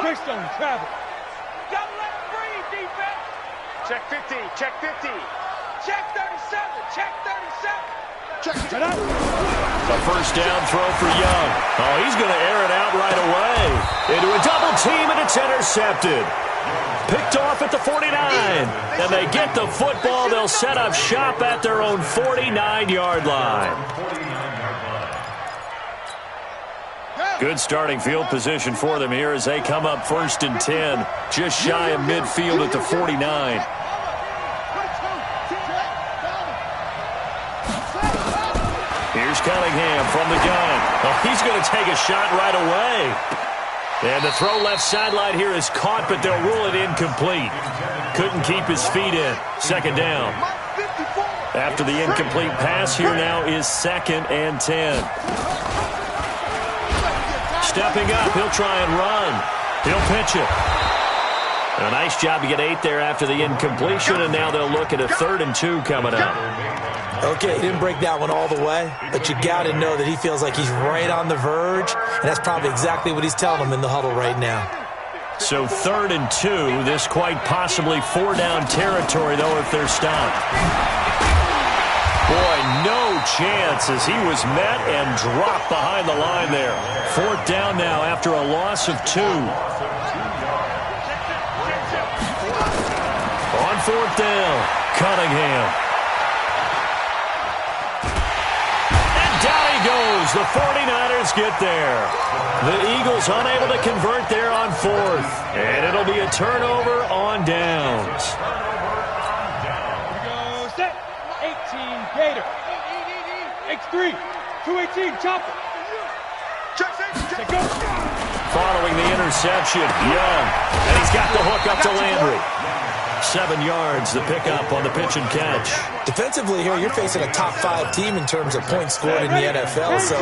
Greystone travel. Double left free, defense. Check 50, check 50. Check 37, check 37. Check it out. A first down throw for Young. Oh, he's going to air it out right away. Into a double team, and it's intercepted. Picked off at the 49. And they get the football. They'll set up shop at their own 49-yard line. Good starting field position for them here as they come up 1st and 10. Just shy of midfield at the 49. Here's Cunningham from the gun. Oh, he's going to take a shot right away. And the throw left sideline here is caught, but they'll rule it incomplete. Couldn't keep his feet in. 2nd down. After the incomplete pass, here now is 2nd and 10. Stepping up, he'll try and run. He'll pitch it. A nice job to get 8 there after the incompletion, and now they'll look at a 3rd and 2 coming up. Okay, he didn't break that one all the way, but you got to know that he feels like he's right on the verge, and that's probably exactly what he's telling them in the huddle right now. So 3rd and 2, this quite possibly 4-down territory, though, if they're stopped. Boy, no chance as he was met and dropped behind the line there. 4th down now after a loss of 2. On 4th down, Cunningham. Goes. The 49ers get there. The Eagles unable to convert there on 4th. And it'll be a turnover on downs. Here we go, set. 18, Gator. X3, 218, chopper. Check go. Following the interception, Young. And he's got the hook up to Landry. 7 yards, the pickup on the pitch and catch. Defensively here, you're facing a top-5 team in terms of points scored in the NFL. So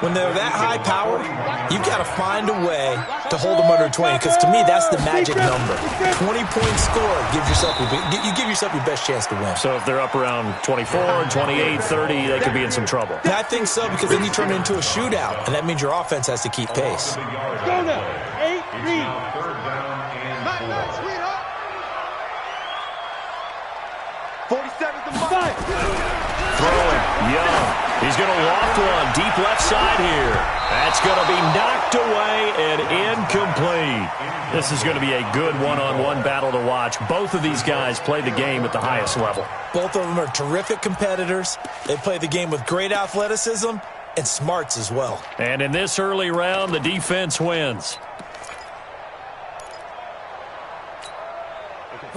when they're that high-powered, you've got to find a way to hold them under 20. Because to me, that's the magic number. 20 points scored gives yourself you give yourself your best chance to win. So if they're up around 24, 28, 30, they could be in some trouble. Yeah, I think so, because then you turn it into a shootout, and that means your offense has to keep pace. Go now. 8, read. Throwing, Young. He's going to loft one deep left side here. That's going to be knocked away and incomplete. This is going to be a good one-on-one battle to watch. Both of these guys play the game at the highest level. Both of them are terrific competitors. They play the game with great athleticism and smarts as well. And in this early round, the defense wins.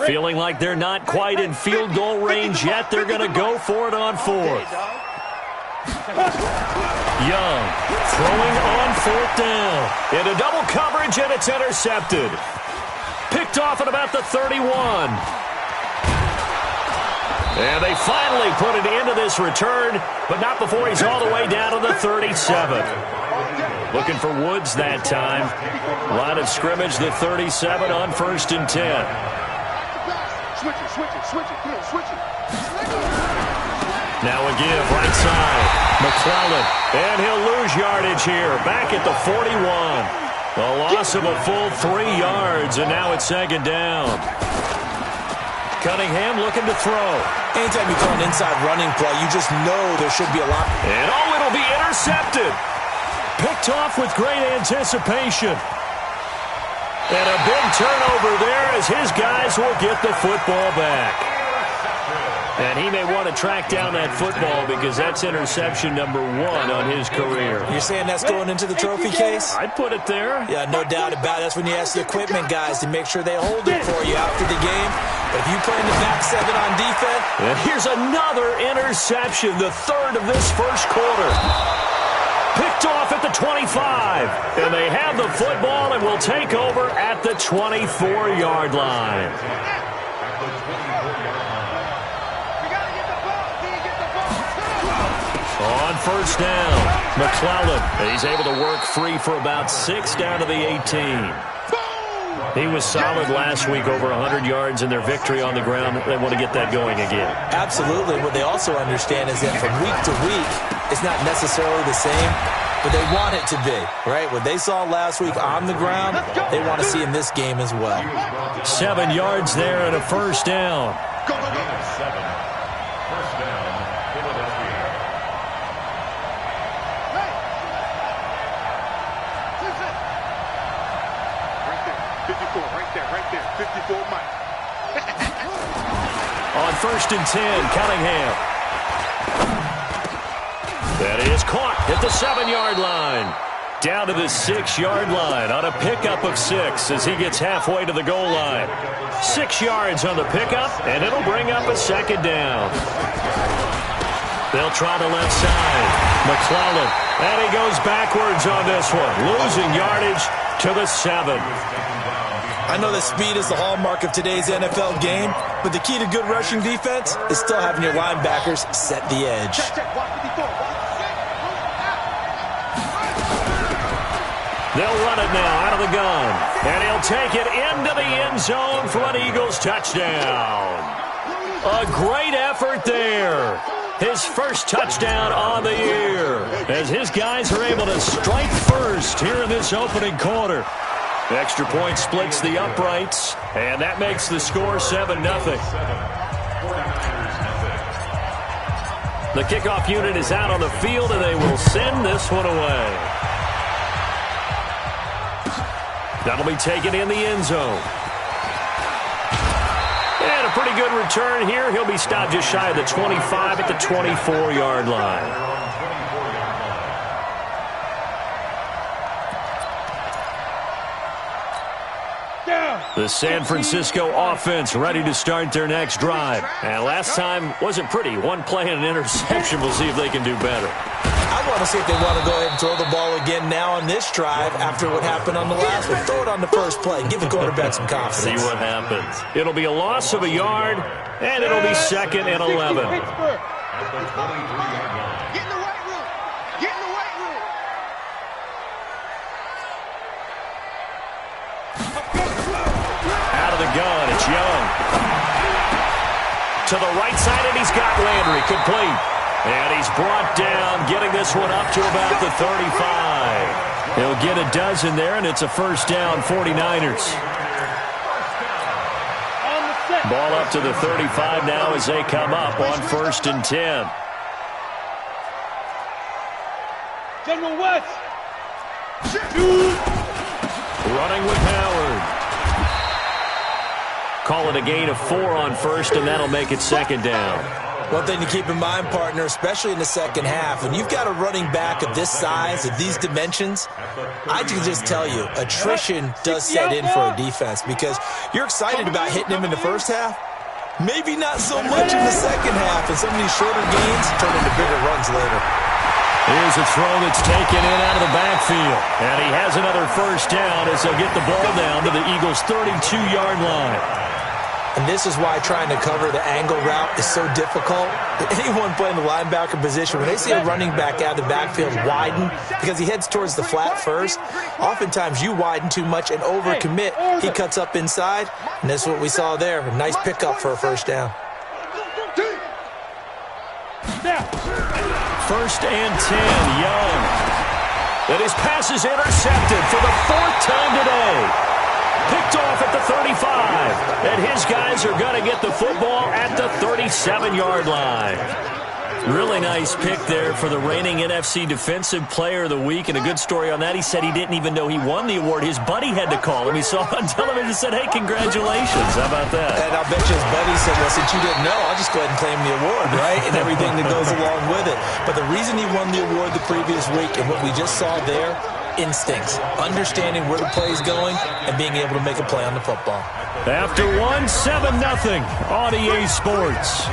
Feeling like they're not quite in field goal range yet. They're going to go for it on 4th. Young throwing on 4th down. Into double coverage, and it's intercepted. Picked off at about the 31. And they finally put an end to this return, but not before he's all the way down to the 37. Looking for Woods that time. Line of scrimmage, the 37 on 1st and 10. Switch it. Now a give, right side. McClellan, and he'll lose yardage here. Back at the 41. A loss of a full 3 yards, and now it's 2nd down. Cunningham looking to throw. Anytime you call an inside running play, you just know there should be a lot. And it'll be intercepted. Picked off with great anticipation. And a big turnover there as his guys will get the football back. And he may want to track down that football because that's interception number 1 on his career. You're saying that's going into the trophy case? I'd put it there. Yeah, no doubt about it. That's when you ask the equipment guys to make sure they hold it for you after the game. But if you play in the back 7 on defense. And here's another interception, the 3rd of this first quarter. Picked off at the 25. And they have the football and will take over at the 24-yard line. On 1st down, McClellan. He's able to work free for about 6 down to the 18. He was solid last week, over 100 yards in their victory on the ground. They want to get that going again. Absolutely. What they also understand is that from week to week, it's not necessarily the same. but they want it to be, right? What they saw last week on the ground, they want to see in this game as well. 7 yards there and a first down. Go, go, go. 7. First down, Philadelphia. Right there. 54, right there. 54, Mike. On 1st and 10, Cunningham. That is caught at the 7-yard line. Down to the 6-yard line on a pickup of 6 as he gets halfway to the goal line. 6 yards on the pickup, and it'll bring up a second down. They'll try the left side. McClellan, and he goes backwards on this one, losing yardage to the 7. I know that speed is the hallmark of today's NFL game, but the key to good rushing defense is still having your linebackers set the edge. They'll run it now out of the gun, and he'll take it into the end zone for an Eagles touchdown. A great effort there. His first touchdown on the year as his guys are able to strike first here in this opening quarter. Extra point splits the uprights, and that makes the score 7-0. The kickoff unit is out on the field, and they will send this one away. That'll be taken in the end zone. And a pretty good return here. He'll be stopped just shy of the 25 at the 24-yard line. The San Francisco offense ready to start their next drive. And last time wasn't pretty. One play and an interception. We'll see if they can do better. I want to see if they want to go ahead and throw the ball again now on this drive after what happened on the last one. Throw it on the first play. Give the quarterback some confidence. See what happens. It'll be a loss of a yard, and it'll be 2nd and 11. Get in the weight room. Get in the weight room. Out of the gun, it's Young. To the right side, and he's got Landry. Complete. And he's brought down, getting this one up to about the 35. He'll get a dozen there, and it's a first down, 49ers. Ball up to the 35 now as they come up on 1st and 10. General West. Running with Howard. Call it a gain of 4 on 1st, and that'll make it 2nd down. One thing to keep in mind, partner, especially in the second half, when you've got a running back of this size, of these dimensions, I can just tell you, attrition does set in for a defense because you're excited about hitting him in the first half. Maybe not so much in the second half, and some of these shorter gains turn into bigger runs later. Here's a throw that's taken in out of the backfield. And he has another first down as they'll get the ball down to the Eagles' 32-yard line. And this is why trying to cover the angle route is so difficult. Anyone playing the linebacker position, when they see a running back out of the backfield widen, because he heads towards the flat first, oftentimes you widen too much and overcommit. He cuts up inside, and this is what we saw there. A nice pickup for a first down. 1st and 10, Young. And his pass is intercepted for the 4th time today. Picked off at the 35. And his guys are going to get the football at the 37-yard line. Really nice pick there for the reigning NFC Defensive Player of the Week. And a good story on that. He said he didn't even know he won the award. His buddy had to call him. He saw on television and said, hey, congratulations. How about that? And I'll bet you his buddy said, well, since you didn't know, I'll just go ahead and claim the award, right? And everything that goes along with it. But the reason he won the award the previous week and what we just saw there, instincts, understanding where the play is going, and being able to make a play on the football. After 1, 7-0 on EA Sports.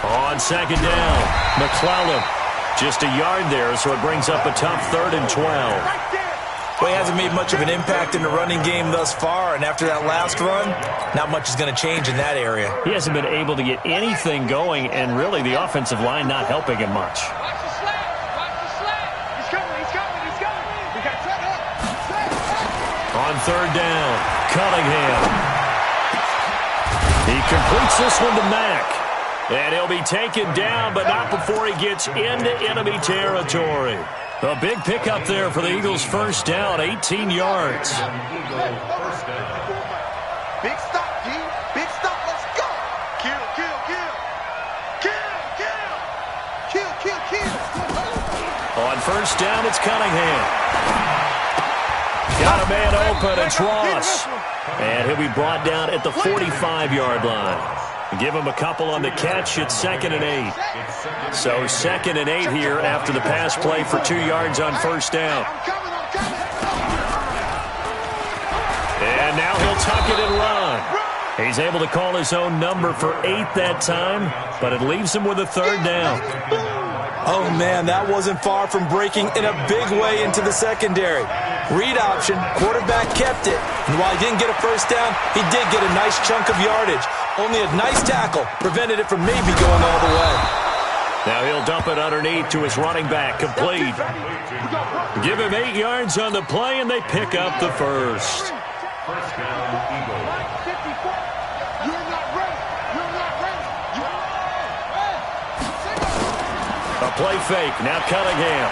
On 2nd down, McClellan. Just a yard there, so it brings up a tough 3rd and 12. Well, he hasn't made much of an impact in the running game thus far, and after that last run, not much is going to change in that area. He hasn't been able to get anything going, and really the offensive line not helping him much. On third down, Cunningham. He completes this one to Mack. And he'll be taken down, but not before he gets into enemy territory. A big pickup there for the Eagles' first down, 18 yards. Big stop, G. Big stop. Let's go. Kill, kill, kill. Kill, kill. Kill, kill, kill. On first down, it's Cunningham. Got a man open, it's Ross. And he'll be brought down at the 45-yard line. Give him a couple on the catch. It's 2nd and 8. So 2nd and 8 here after the pass play for 2 yards on first down. And now he'll tuck it and run. He's able to call his own number for 8 that time, but it leaves him with a third down. Oh, man, that wasn't far from breaking in a big way into the secondary. Read option, quarterback kept it. And while he didn't get a first down, he did get a nice chunk of yardage. Only a nice tackle prevented it from maybe going all the way. Now he'll dump it underneath to his running back, complete. Give him 8 yards on the play, and they pick up the first. First down, Eagles. A play fake, now Cunningham.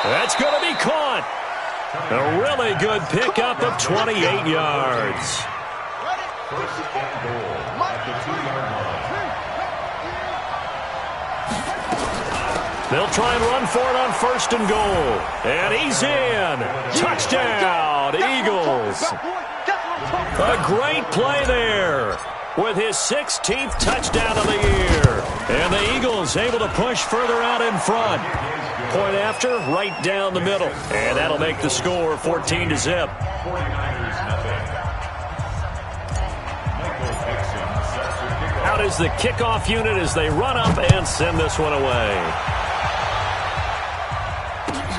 That's going to be caught. A really good pickup of 28 yards. First and goal at the 2-yard line. They'll try and run for it on first and goal. And he's in. Touchdown, Eagles. A great play there with his 16th touchdown of the year. And the Eagles able to push further out in front. Point after, right down the middle. And that'll make the score 14-0. 49ers nothing. Out is the kickoff unit as they run up and send this one away.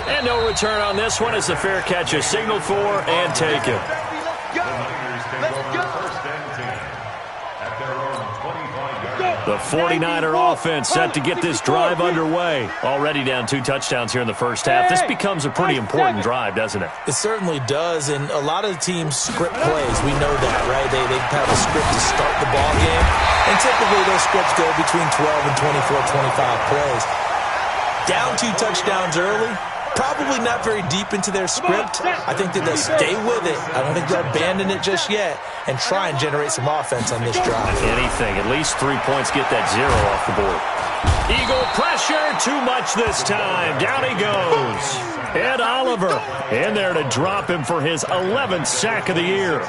And no return on this one as the fair catch is signaled for and taken. The 49er offense set to get this drive underway. Already down 2 touchdowns here in the first half. This becomes a pretty important drive, doesn't it? It certainly does, and a lot of the teams script plays. We know that, right? They have a script to start the ball game, and typically those scripts go between 12 and 24, 25 plays. Down 2 touchdowns early, probably not very deep into their script. I think that they'll stay with it. I don't think they'll abandon it just yet and try and generate some offense on this drive. Anything. At least 3 points get that 0 off the board. Eagle pressure. Too much this time. Down he goes. Ed Oliver in there to drop him for his 11th sack of the year.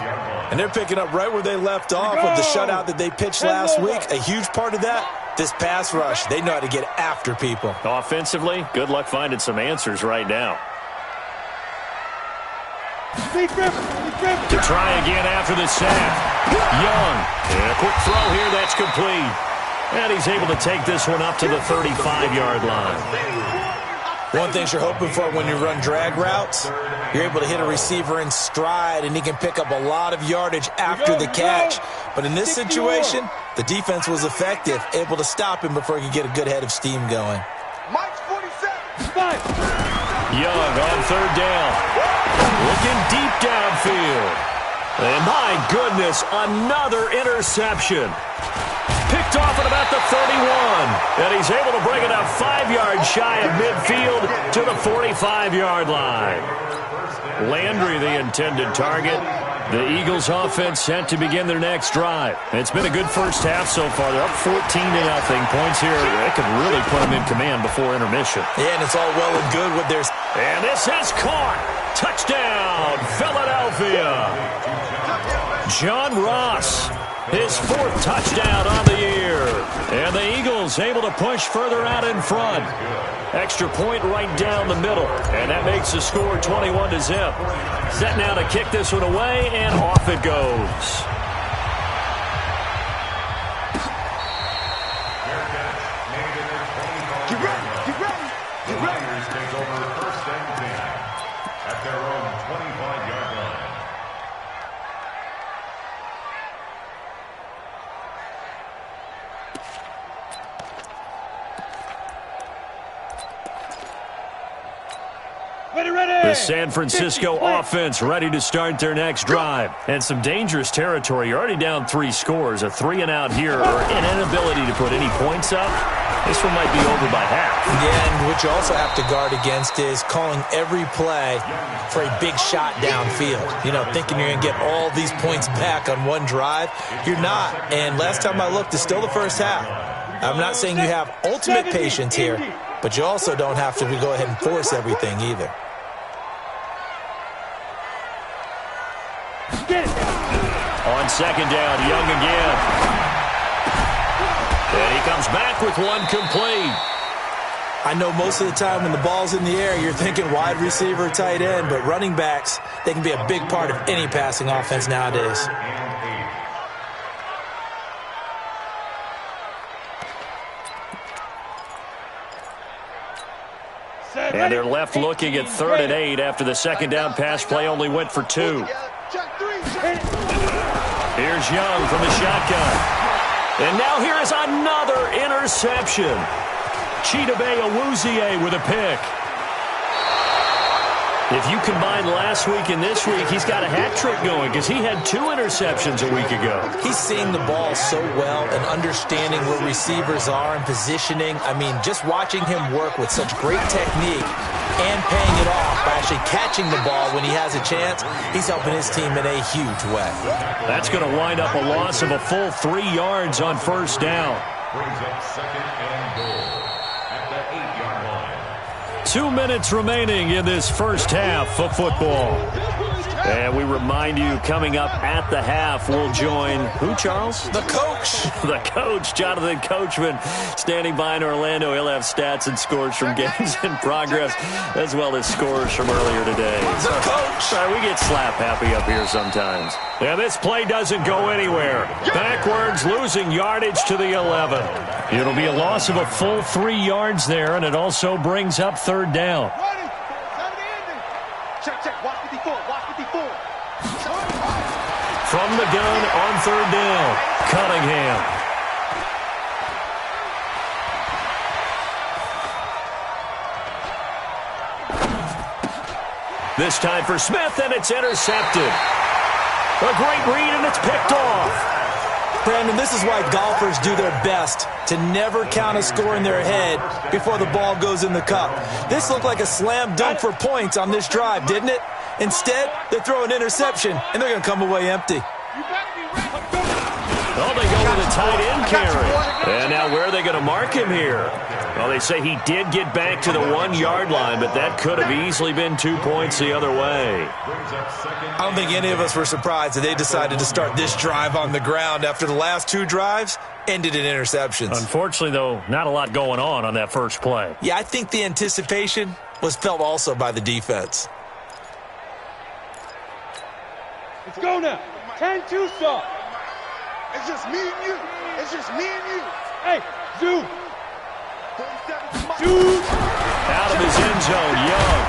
And they're picking up right where they left off with the shutout that they pitched last week. A huge part of that, this pass rush. They know how to get after people. Offensively, good luck finding some answers right now. To try again after the sack. Young. And a quick throw here, that's complete. And he's able to take this one up to the 35-yard line. One thing you're hoping for when you run drag routes, you're able to hit a receiver in stride, and he can pick up a lot of yardage after the catch. But in this situation, the defense was effective, able to stop him before he could get a good head of steam going. Mike's 47. Young on third down. Looking deep downfield. And my goodness, another interception. Picked off at about the 31. And he's able to bring it up 5 yards shy of midfield to the 45-yard line. Landry, the intended target. The Eagles offense set to begin their next drive. It's been a good first half so far. They're up 14-0. Points here, they could really put them in command before intermission. Yeah, and it's all well and good with their... And this is caught. Touchdown, Philadelphia. John Ross, his 4th touchdown on the year. And the Eagles able to push further out in front. Extra point right down the middle. And that makes the score 21-0. Set now to kick this one away, and off it goes. Get ready, get ready, get ready. Niners take over first and 10 at their own 25-yard line. The San Francisco offense ready to start their next drive. And some dangerous territory. You're already down 3 scores. A 3-and-out here or an inability to put any points up. This one might be over by half. Yeah, and what you also have to guard against is calling every play for a big shot downfield. You know, thinking you're going to get all these points back on one drive. You're not. And last time I looked, it's still the first half. I'm not saying you have ultimate patience here, but you also don't have to go ahead and force everything either. On second down, Young again. And he comes back with one complete. I know most of the time when the ball's in the air, you're thinking wide receiver, tight end, but running backs, they can be a big part of any passing offense nowadays. And they're left looking at 3rd and 8 after the second down pass play only went for 2. Here's Young from the shotgun. And now here is another interception. Chidobe Awuzie with a pick. If you combine last week and this week, he's got a hat trick going because he had 2 interceptions a week ago. He's seeing the ball so well and understanding where receivers are and positioning. I mean, just watching him work with such great technique and paying it off by actually catching the ball when he has a chance, he's helping his team in a huge way. That's going to wind up a loss of a full 3 yards on first down. Brings up 2nd and goal at the 8-yard line. 2 minutes remaining in this first half of football. And we remind you, coming up at the half, we'll join who, Charles? The coach. The coach, Jonathan Coachman, standing by in Orlando. He'll have stats and scores from games in progress, as well as scores from earlier today. The coach. We get slap happy up here sometimes. And this play doesn't go anywhere. Backwards, losing yardage to the 11. It'll be a loss of a full 3 yards there, and it also brings up 3rd down. From the gun on 3rd down, Cunningham. This time for Smith, and it's intercepted. A great read, and it's picked off. Brandon, this is why golfers do their best to never count a score in their head before the ball goes in the cup. This looked like a slam dunk for points on this drive, didn't it? Instead, they throw an interception, and they're going to come away empty. Oh, they go with a tight end carry. And now where are they going to mark him here? Well, they say he did get back to the 1-yard line, but that could have easily been 2 points the other way. I don't think any of us were surprised that they decided to start this drive on the ground after the last 2 drives ended in interceptions. Unfortunately, though, not a lot going on that first play. Yeah, I think the anticipation was felt also by the defense. Let's go now. 10-2 stop. It's just me and you. It's just me and you. Hey, Zoo. Out of his end zone, Young.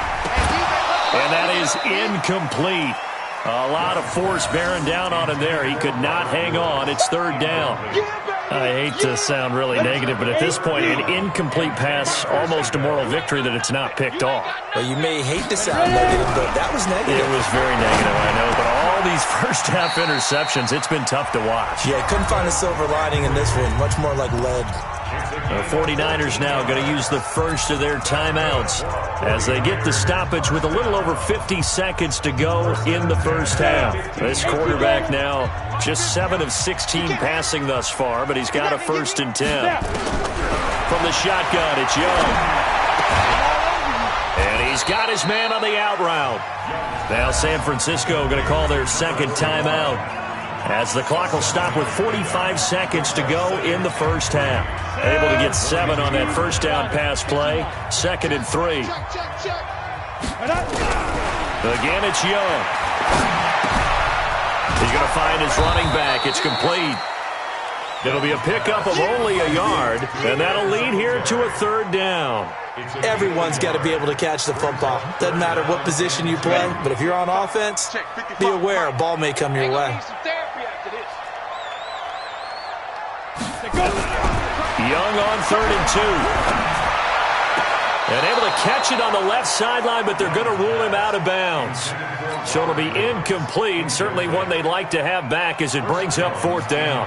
And that is incomplete. A lot of force bearing down on him there. He could not hang on. It's 3rd down. I hate to sound really negative, but at this point, an incomplete pass, almost a moral victory that it's not picked off. Well, you may hate to sound negative, but that was negative. It was very negative, I know, but all these first-half interceptions, it's been tough to watch. Yeah, couldn't find a silver lining in this one. Much more like lead. The 49ers now going to use the first of their timeouts as they get the stoppage with a little over 50 seconds to go in the first half. This quarterback now just 7 of 16 passing thus far, but he's got a 1st and 10. From the shotgun, it's Young. And he's got his man on the out route. Now San Francisco going to call their 2nd timeout as the clock will stop with 45 seconds to go in the first half. Able to get 7 on that first down pass play. 2nd and 3. Again, it's Young. He's going to find his running back. It's complete. It'll be a pickup of only a yard, and that'll lead here to a 3rd down. Everyone's got to be able to catch the football. Doesn't matter what position you play, but if you're on offense, be aware a ball may come your way. Young on 3rd and 2. And able to catch it on the left sideline, but they're going to rule him out of bounds. So it'll be incomplete. Certainly one they'd like to have back as it brings up 4th down.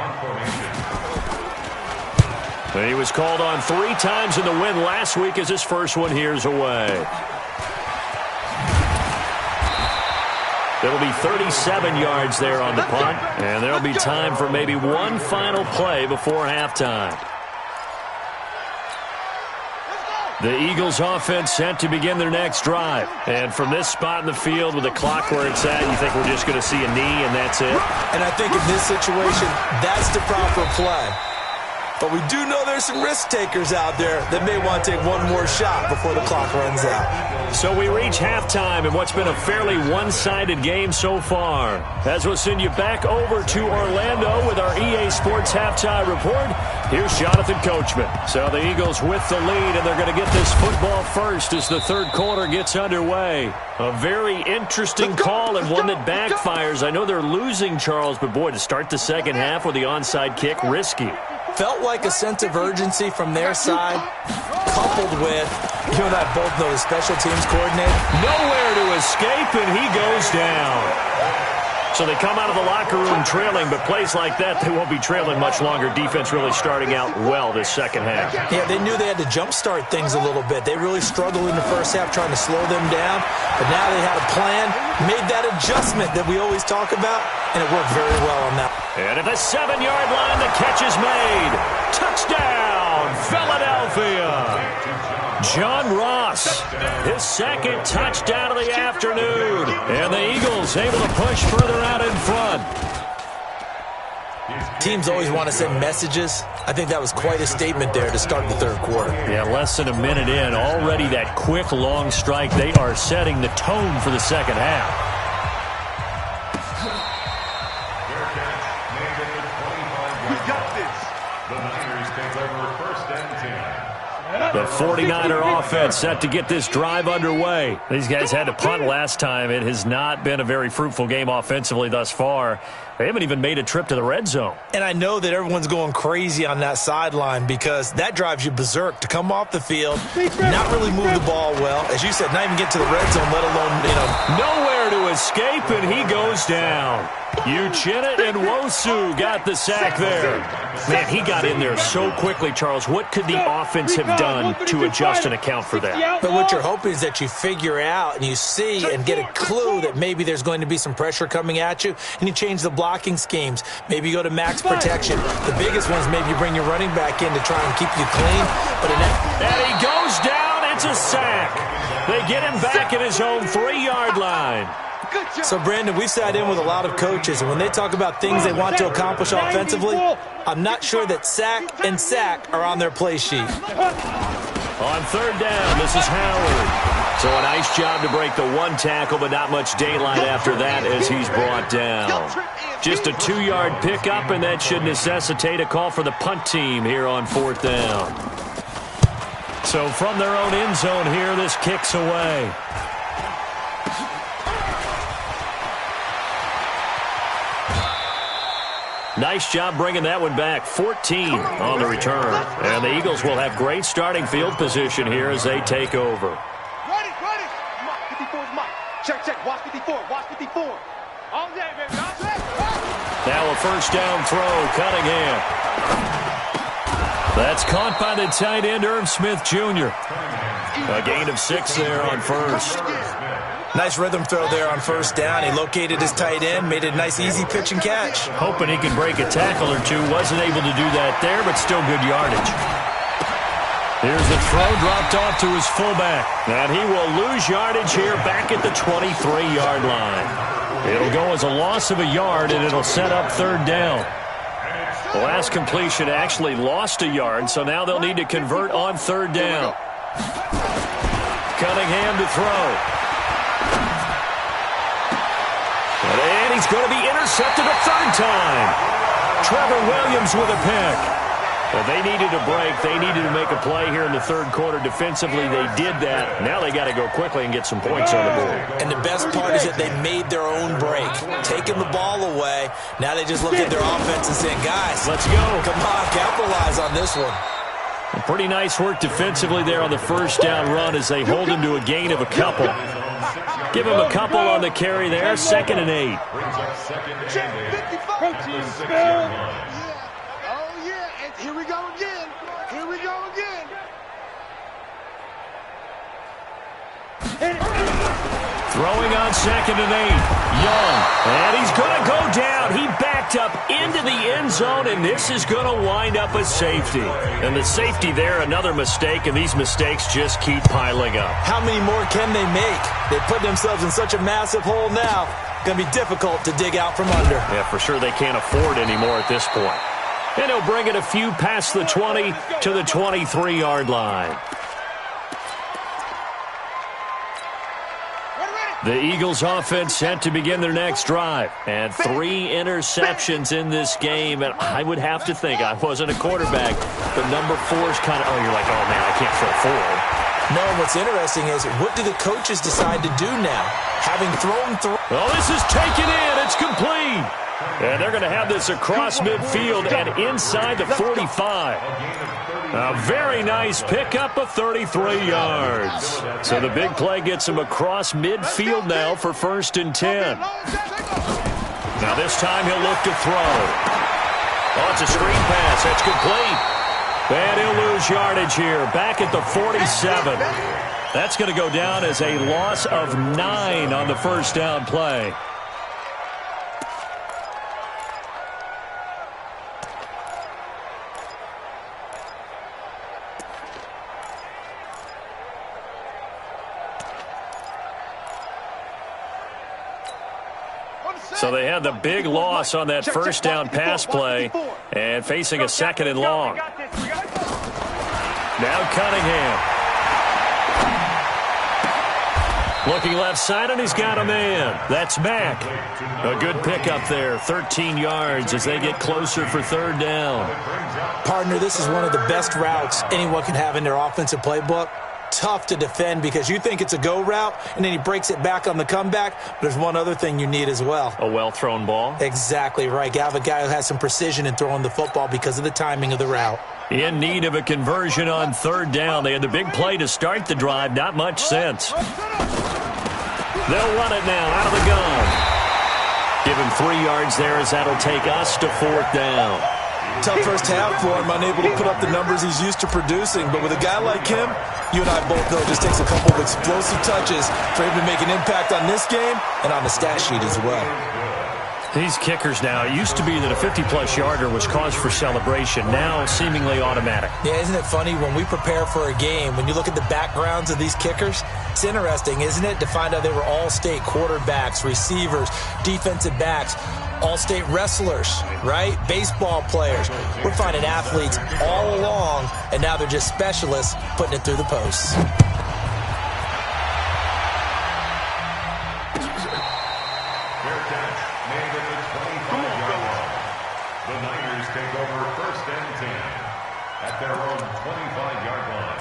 And he was called on 3 times in the win last week as his first one here's away. It'll be 37 yards there on the punt, and there'll be time for maybe one final play before halftime. The Eagles offense set to begin their next drive. And from this spot in the field with the clock where it's at, you think we're just going to see a knee and that's it? And I think in this situation, that's the proper play. But we do know there's some risk takers out there that may want to take one more shot before the clock runs out. So we reach halftime in what's been a fairly one-sided game so far. As we'll send you back over to Orlando with our EA Sports Halftime Report, here's Jonathan Coachman. So the Eagles with the lead, and they're going to get this football first as the third quarter gets underway. A very interesting call and one that backfires. I know they're losing, Charles, but boy, to start the second half with the onside kick, risky. Felt like a sense of urgency from their side, coupled with, you and I both know the special teams coordinator. Nowhere to escape, and he goes down. So they come out of the locker room trailing, but plays like that, they won't be trailing much longer. Defense really starting out well this second half. Yeah, they knew they had to jumpstart things a little bit. They really struggled in the first half trying to slow them down, but now they had a plan, made that adjustment that we always talk about, and it worked very well on that. And at the 7-yard line, the catch is made. Touchdown, Philadelphia. John Ross, his second touchdown of the afternoon. And the Eagles able to push further out in front. Teams always want to send messages. I think that was quite a statement there to start the third quarter. Yeah, less than a minute in. Already that quick, long strike. They are setting the tone for the second half. The 49er offense set to get this drive underway. These guys had to punt last time. It has not been a very fruitful game offensively thus far. They haven't even made a trip to the red zone. And I know that everyone's going crazy on that sideline because that drives you berserk to come off the field, not really move the ball well. As you said, not even get to the red zone, let alone, Nowhere to escape, and he goes down. Uchenna and Wosu got the sack there. Man, he got in there so quickly, Charles. What could the offense have done to adjust and account for that? But what you're hoping is that you figure out and you see and get a clue that maybe there's going to be some pressure coming at you, and you change the blocking schemes. Maybe you go to max protection. The biggest one is maybe you bring your running back in to try and keep you clean. And he goes down. It's a sack. They get him back at his own 3-yard line. So, Brandon, we've sat in with a lot of coaches, and when they talk about things they want to accomplish offensively, I'm not sure that sack and sack are on their play sheet. On third down, this is Howard. So a nice job to break the one tackle, but not much daylight after that as he's brought down. Just a 2-yard pickup, and that should necessitate a call for the punt team here on 4th down. So from their own end zone here, this kicks away. Nice job bringing that one back. 14 on the return. And the Eagles will have great starting field position here as they take over. Ready. Mike, 54 is Mike. Check. Watch 54. All day, baby. Now a first down throw, Cunningham. That's caught by the tight end, Irv Smith Jr. A gain of 6 there on first. Nice rhythm throw there on first down. He located his tight end, made it a nice, easy pitch and catch. Hoping he could break a tackle or two. Wasn't able to do that there, but still good yardage. Here's the throw dropped off to his fullback. And he will lose yardage here back at the 23-yard line. It'll go as a loss of a yard, and it'll set up third down. The last completion actually lost a yard, so now they'll need to convert on third down. Cunningham to throw. And he's going to be intercepted a third time. Trevor Williams with a pick. Well, they needed a break. They needed to make a play here in the third quarter. Defensively, they did that. Now they got to go quickly and get some points on the board. And the best part is that they made their own break, taking the ball away. Now they just look at their offense and say, guys, let's go. Come on, capitalize on this one. Pretty nice work defensively there on the first down run as they hold him to a gain of a couple. Give him a couple on the carry there, 2nd and 8. Protein spill. Yeah. Oh, yeah. And here we go again. Here we go again. Throwing on 2nd and 8. Young. And he's going to go down. He backed up into the end zone, and this is going to wind up a safety. And the safety there, another mistake, and these mistakes just keep piling up. How many more can they make? They put themselves in such a massive hole now. Going to be difficult to dig out from under. Yeah, for sure they can't afford any more at this point. And he'll bring it a few past the 20 to the 23-yard line. The Eagles offense set to begin their next drive. And 3 interceptions in this game. And I would have to think, I wasn't a quarterback, but number 4 is kind of, you're like, oh, man, I can't throw 4. No, what's interesting is what do the coaches decide to do now? Having thrown through. Well, this is taken in. It's complete. And they're going to have this across midfield and inside the 45. A very nice pickup of 33 yards. So the big play gets him across midfield now for 1st and 10. Now this time he'll look to throw. Oh, it's a screen pass. That's complete. And he'll lose yardage here. Back at the 47. That's going to go down as a loss of 9 on the first down play. So they had the big loss on that first down pass play and facing a 2nd and long. Now Cunningham. Looking left side, and he's got a man. That's Mack. A good pickup there, 13 yards as they get closer for 3rd down. Partner, this is one of the best routes anyone can have in their offensive playbook. Tough to defend because you think it's a go route, and then he breaks it back on the comeback. But there's one other thing you need as well. A well-thrown ball? Exactly right. You have a guy who has some precision in throwing the football because of the timing of the route. In need of a conversion on 3rd down. They had the big play to start the drive. Not much sense. They'll run it now out of the gun. Give him 3 yards there as that'll take us to 4th down. Tough first half for him, unable to put up the numbers he's used to producing. But with a guy like him, you and I both know it just takes a couple of explosive touches for him to make an impact on this game and on the stat sheet as well. These kickers now, it used to be that a 50-plus yarder was cause for celebration. Now seemingly automatic. Yeah, isn't it funny when we prepare for a game, when you look at the backgrounds of these kickers, it's interesting, isn't it, to find out they were all-state quarterbacks, receivers, defensive backs, all-state wrestlers, right? Baseball players. We're finding athletes all along, and now they're just specialists putting it through the posts. The Niners take over 1st and 10 at their own 25-yard line.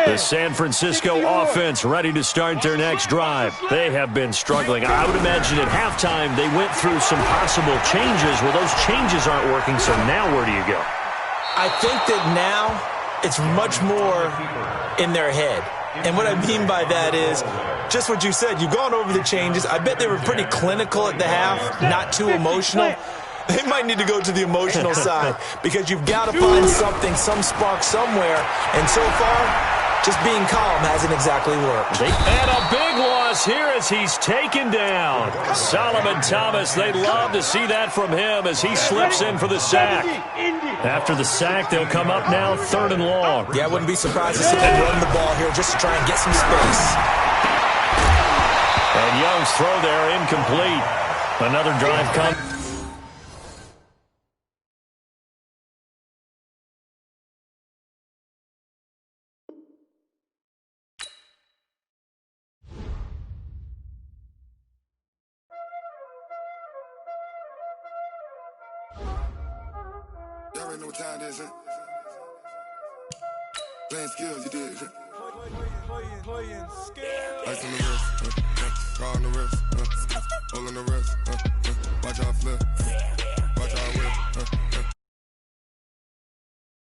The San Francisco offense ready to start their next drive. They have been struggling. I would imagine at halftime they went through some possible changes. Well, those changes aren't working, so now where do you go? I think that now it's much more in their head. And what I mean by that is just what you said. You've gone over the changes. I bet they were pretty clinical at the half, not too emotional. They might need to go to the emotional side because you've got to find something, some spark somewhere. And so far, just being calm hasn't exactly worked. And a big loss here as he's taken down. Solomon Thomas, they love to see that from him as he slips in for the sack. After the sack, they'll come up now 3rd and long. Yeah, I wouldn't be surprised to see them run the ball here just to try and get some space. And Young's throw there incomplete. Another drive comes. Y'all already know what time it is, huh? Playing skills, you did, huh? Playing skills. Ice on the wrist, car on the wrist, hole in the wrist, watch out flip, watch out whip.